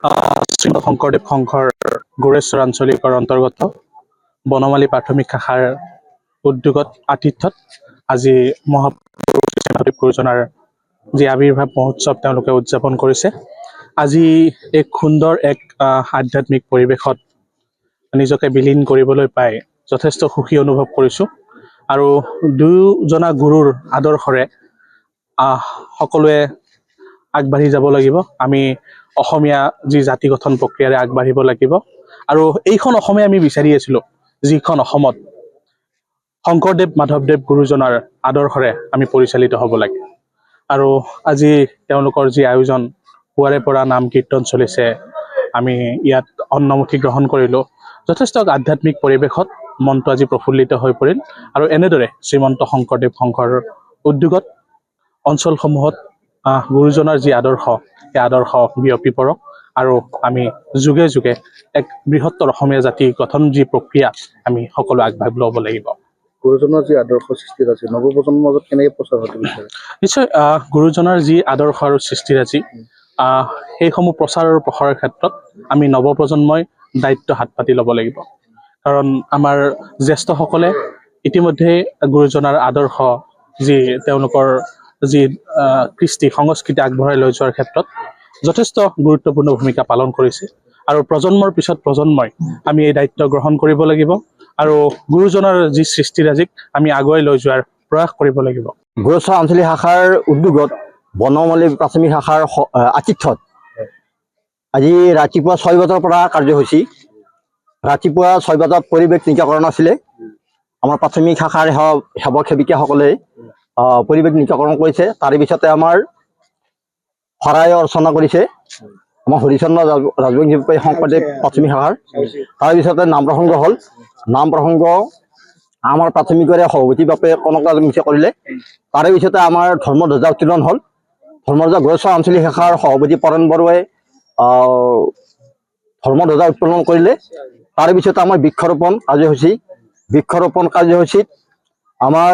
শ্ৰীমন্ত শংকৰদেৱ সংঘৰ গোৰেশ্বৰ আঞ্চলিকৰ অন্তৰ্গত বনমালী প্ৰাথমিক শাখাৰ উদ্যোগত আতিথ্যত আজি মহাপুৰুষ গুৰুজনাৰ যি আৱিৰ্ভাৱ মহোৎসৱ তেওঁলোকে উদযাপন কৰিছে। আজি এক সুন্দৰ আধ্যাত্মিক পৰিৱেশত নিজকে বিলীন কৰিবলৈ পাই যথেষ্ট সুখী অনুভৱ কৰিছোঁ। আৰু দুয়োজনা গুৰুৰ আদৰ্শৰে সকলোৱে আগবাঢ়ি যাব লাগিব। আমি অসমীয়া যি জাতি গঠন প্ৰক্ৰিয়াৰে আগবাঢ়িব লাগিব। আৰু এইখন অসমে আমি বিচাৰি আছিলোঁ, যিখন অসমত শংকৰদেৱ মাধৱদেৱ গুৰুজনাৰ আদৰ্শৰে আমি পৰিচালিত হ'ব লাগে। আৰু আজি তেওঁলোকৰ যি আয়োজন, পুৱাৰে পৰা নাম কীৰ্তন চলিছে, আমি ইয়াত অন্নমুঠি গ্ৰহণ কৰিলোঁ। যথেষ্ট আধ্যাত্মিক পৰিৱেশত মনটো আজি প্ৰফুল্লিত হৈ পৰিল। আৰু এনেদৰে শ্ৰীমন্ত শংকৰদেৱ সংঘৰ উদ্যোগত অঞ্চলসমূহত গুৰুজনাৰ যি আদৰ্শ, সেই আদৰ্শ বিয়পি পৰক আৰু আমি যুগে যুগে এক বৃহত্তৰ অসমীয়া জাতি গঠন যি প্ৰক্ৰিয়া আমি সকলো আগভাগ ল'ব লাগিব। গুৰুজনাৰ যি আদৰ্শ সৃষ্টিত আছে, নৱপ্ৰজন্মৰ মাজত কেনেকৈ প্ৰচাৰ হোৱাটো বিচাৰে? নিশ্চয় গুৰুজনাৰ যি আদৰ্শ আৰু সৃষ্টিৰাজি, সেইসমূহ প্ৰচাৰ আৰু প্ৰসাৰৰ ক্ষেত্ৰত আমি নৱপ্ৰজন্মই দায়িত্ব হাত পাতি ল'ব লাগিব। কাৰণ আমাৰ জ্যেষ্ঠসকলে ইতিমধ্যে গুৰুজনাৰ আদৰ্শ, যি তেওঁলোকৰ যি কৃষ্টি সংস্কৃতি আগবঢ়াই লৈ যোৱাৰ ক্ষেত্ৰত যথেষ্ট গুৰুত্বপূৰ্ণ ভূমিকা পালন কৰিছে। আৰু প্ৰজন্মৰ পিছত প্ৰজন্মই আমি এই দায়িত্ব গ্ৰহণ কৰিব লাগিব আৰু গুৰুজনাৰ যি সৃষ্টিৰাজিক আমি আগুৱাই লৈ যোৱাৰ প্ৰয়াস কৰিব লাগিব। গোৰেশ্বৰ আঞ্চলিক শাখাৰ উদ্যোগত বনমালী প্ৰাথমিক শাখাৰ আতিথ্যত আজি ৰাতিপুৱা 6 বজাৰ পৰা কাৰ্যসূচী। ৰাতিপুৱা 6 বজাত পৰিৱেশ নিকাকৰণ আছিলে। আমাৰ প্ৰাথমিক শাখাৰ সেৱক সেৱিকাসকলে পৰিৱেশ নিকাকৰণ কৰিছে। তাৰে পিছতে আমাৰ শৰাই অৰ্চনা কৰিছে আমাৰ হৰিচন্দ্ৰ ৰাজবংশী শংকৰদেৱ প্ৰাথমিক শাখাৰ। তাৰ পিছতে নাম প্ৰসংগ হ'ল। নাম প্ৰসংগ আমাৰ প্ৰাথমিকৰে সভাপতি বাপে কনক ৰাজবংশীয়ে কৰিলে। তাৰে পিছতে আমাৰ ধৰ্মধ্বজা উত্তোলন হ'ল। ধৰ্মধ্বজা গোৰেশ্বৰ আঞ্চলিক শাখাৰ সভাপতি পৰেণ বৰুৱাই ধৰ্মধ্বজা উত্তোলন কৰিলে। তাৰে পিছতে আমাৰ বৃক্ষৰোপণ কাৰ্যসূচী। বৃক্ষৰোপণ কাৰ্যসূচীত আমাৰ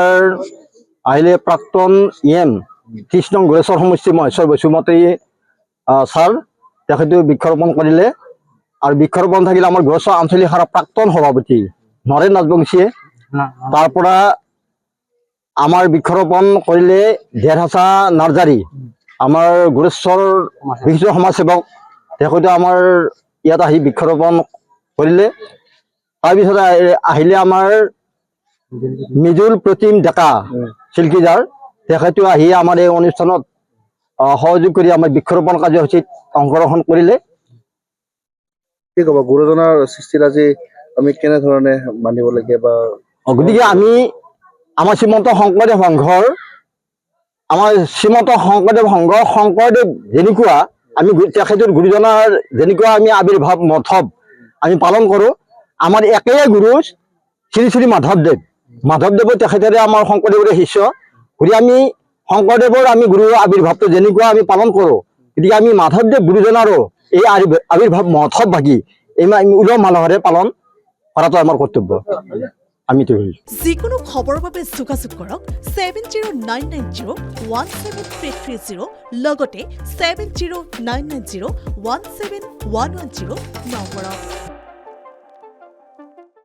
আহিলে প্ৰাক্তন EM কৃষ্ণ গোৰেশ্বৰ সমষ্টি মহেশ্বৰ বসুমতী ছাৰ, তেখেতেও বৃক্ষৰোপণ কৰিলে। আৰু বৃক্ষৰোপণ থাকিলে আমাৰ গোৰেশ্বৰ আঞ্চলিক শাখাৰ প্ৰাক্তন সভাপতি নৰেন ৰাজবংশীয়ে। তাৰ পৰা আমাৰ বৃক্ষৰোপণ কৰিলে দেৰহাছা নাৰ্জাৰী, আমাৰ গোৰেশ্বৰ বিশিষ্ট সমাজসেৱক, তেখেতে আমাৰ ইয়াত আহি বৃক্ষৰোপণ কৰিলে। তাৰপিছতে আহিলে আমাৰ মৃদুল প্ৰতিম ডেকা চিল্কীজাৰ, তেখেতেও আহি আমাৰ এই অনুষ্ঠানত সহযোগ কৰি আমাৰ বৃক্ষৰোপণ কাৰ্যসূচীত অংশগ্ৰহণ কৰিলে। কি ক'ব গুৰুজনাৰ সৃষ্টিৰাজি আমি কেনেধৰণে মানিব লাগে? বা গতিকে আমি আমাৰ শ্ৰীমন্ত শংকৰদেৱ সংঘৰ শংকৰদেৱ যেনেকুৱা আমি তেখেতৰ গুৰুজনাৰ যেনেকুৱা আমি আৱিৰ্ভাৱ মথব আমি পালন কৰোঁ, আমাৰ একেই গুৰু শ্ৰী শ্ৰী মাধৱদেৱো তেখেতেৰে আমাৰ শংকৰদেৱৰে শিষ্য। গতিকে আমি শংকৰদেৱৰ আমি গুৰুৰ আৱিৰ্ভাৱটো যেনেকুৱা আমি পালন কৰোঁ, গতিকে আমি মাধৱদেৱ গুৰুজনাৰো এই আৱিৰ্ভাৱ মহোৎসৱ ভাগি আমি উলহ মালহেৰে পালন কৰাটো আমাৰ কৰ্তব্য। যিকোনো খবৰৰ বাবে যোগাযোগ কৰক 7099017330 লগতে 7099017110 নম্বৰত।